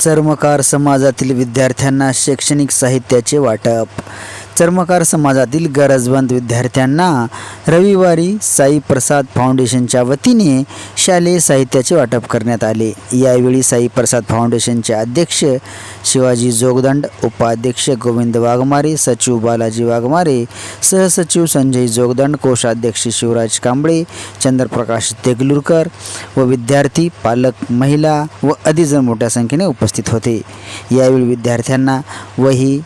चर्मकार समाजातील विद्यार्थ्यांना शैक्षणिक साहित्याचे वाटप। चर्मकार समाजातील गरजवंत विद्यार्थ्यांना रविवारी साई प्रसाद फाउंडेशनच्या वतीने शालेय साहित्याचे वाटप करण्यात आले। यावेळी साई प्रसाद फाउंडेशनचे अध्यक्ष शिवाजी जोगदंड, उपाध्यक्ष गोविंद वाघमारे, सचिव बालाजी वाघमारे, सहसचिव संजय जोगदंड, कोषाध्यक्ष शिवराज कांबळे, चंद्रप्रकाश देगलूरकर व विद्यार्थी, पालक, महिला व अधिजन मोठ्या संख्येने उपस्थित होते। यावेळी विद्यार्थ्यांना वही,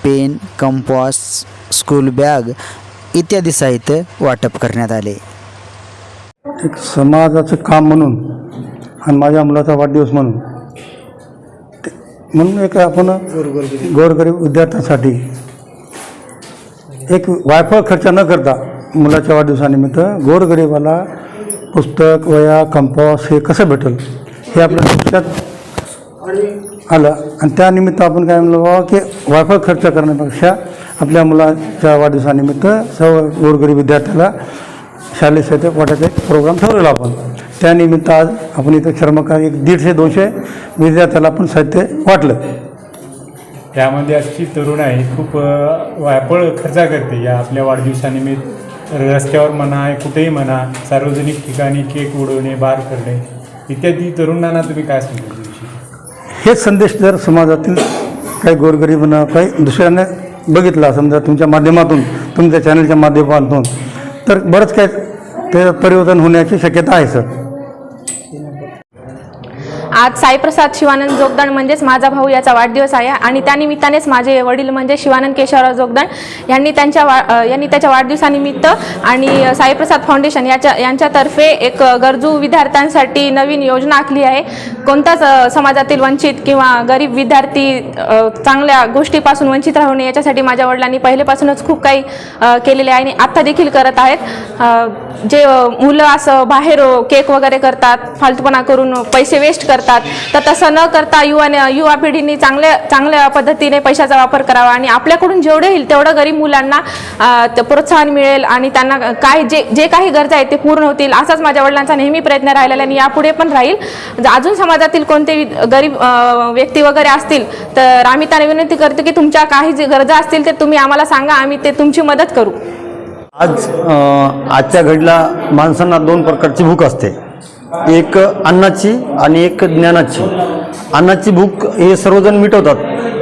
पेन, कंपास, स्कूल बॅग इत्यादी साहित्य वाटप करण्यात आले। एक समाजाचं काम म्हणून आणि माझ्या मुलाचा वाढदिवस म्हणून एक आपण गोरगरीब विद्यार्थ्यांसाठी एक वायफळ खर्च न करता मुलाच्या वाढदिवसानिमित्त गोरगरिबाला पुस्तक, वह्या, कंपास हे कसं भेटेल हे आपल्या लक्षात आलं आणि त्यानिमित्त आपण काय म्हणलं बाबा की वायफळ खर्च करण्यापेक्षा आपल्या मुलाच्या वाढदिवसानिमित्त सर्व गोरगरीब विद्यार्थ्याला शालेय साहित्य वाटायचा एक प्रोग्राम ठरवला आपण। त्यानिमित्त आज आपण इथं चर्मकार 150-200 विद्यार्थ्याला आपण साहित्य वाटलं। त्यामध्ये अशी तरुण आहे खूप वायफळ खर्च करते या आपल्या वाढदिवसानिमित्त। रस्त्यावर म्हणा, कुठेही म्हणा, सार्वजनिक ठिकाणी केक उडवणे, बार करणे इत्यादी तरुणांना तुम्ही काय सांगता? हेच संदेश जर समाजातील काही गोरगरीबांना काही दुसऱ्याने बघितला, समजा तुमच्या माध्यमातून, तुमच्या चॅनलच्या माध्यमातून, तर बरंच काय ते परिवर्तन होण्याची शक्यता आहे सर। आज साईप्रसाद शिवानंद जोगदंड म्हणजेच माझा भाऊ याचा वाढदिवस आहे आणि त्यानिमित्तानेच माझे वडील म्हणजे शिवानंद केशवराव जोगदंड यांनी त्याच्या वाढदिवसानिमित्त आणि साईप्रसाद फाउंडेशन यांच्यातर्फे एक गरजू विद्यार्थ्यांसाठी नवीन योजना आखली आहे। कोणताच समाजातील वंचित किंवा गरीब विद्यार्थी चांगल्या गोष्टीपासून वंचित राहू नये याच्यासाठी माझ्या वडिलांनी पहिलेपासूनच खूप काही केलेले आहे आणि आत्ता देखील करत आहेत। जे मुलं असं बाहेर केक वगैरे करतात, फालतूपणा करून पैसे वेस्ट करतात, तर तसं न करता युवा पिढींनी चांगल्या पद्धतीने पैशाचा वापर करावा आणि आपल्याकडून जेवढे होईल तेवढं गरीब मुलांना प्रोत्साहन मिळेल आणि त्यांना जे काही गरजा आहेत ते पूर्ण होतील असाच माझ्या वडिलांचा नेहमी प्रयत्न राहिलेला आणि यापुढे पण राहील। अजून समाजातील कोणते गरीब व्यक्ती वगैरे असतील तर आम्ही त्यांना विनंती करतो की तुमच्या काही जे गरजा असतील ते तुम्ही आम्हाला सांगा, आम्ही ते तुमची मदत करू। आजच्या घडीला माणसांना 2 प्रकारची भूक असते, एक अन्नाची आणि एक ज्ञानाची। अन्नाची भूक हे सर्वजण मिटवतात,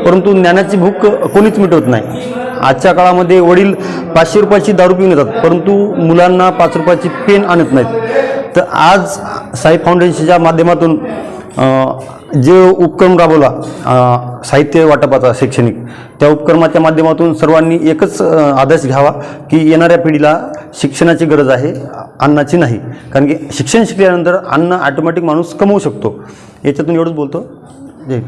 परंतु ज्ञानाची भूक कोणीच मिटवत नाही। आजच्या काळामध्ये वडील 500 रुपयाची दारू पिऊन येतात, परंतु मुलांना 5 रुपयाची पेन आणत नाहीत। तर आज साई फाउंडेशनच्या माध्यमातून जे उपक्रम राबवला साहित्य वाटपाचा शैक्षणिक, त्या उपक्रमाच्या माध्यमातून सर्वांनी एकच आदेश घ्यावा की येणाऱ्या पिढीला शिक्षणाची गरज आहे, अन्नाची नाही। कारण की शिक्षण शिकल्यानंतर अन्न ऑटोमॅटिक माणूस कमवू शकतो। याच्यातून एवढंच बोलतो। जय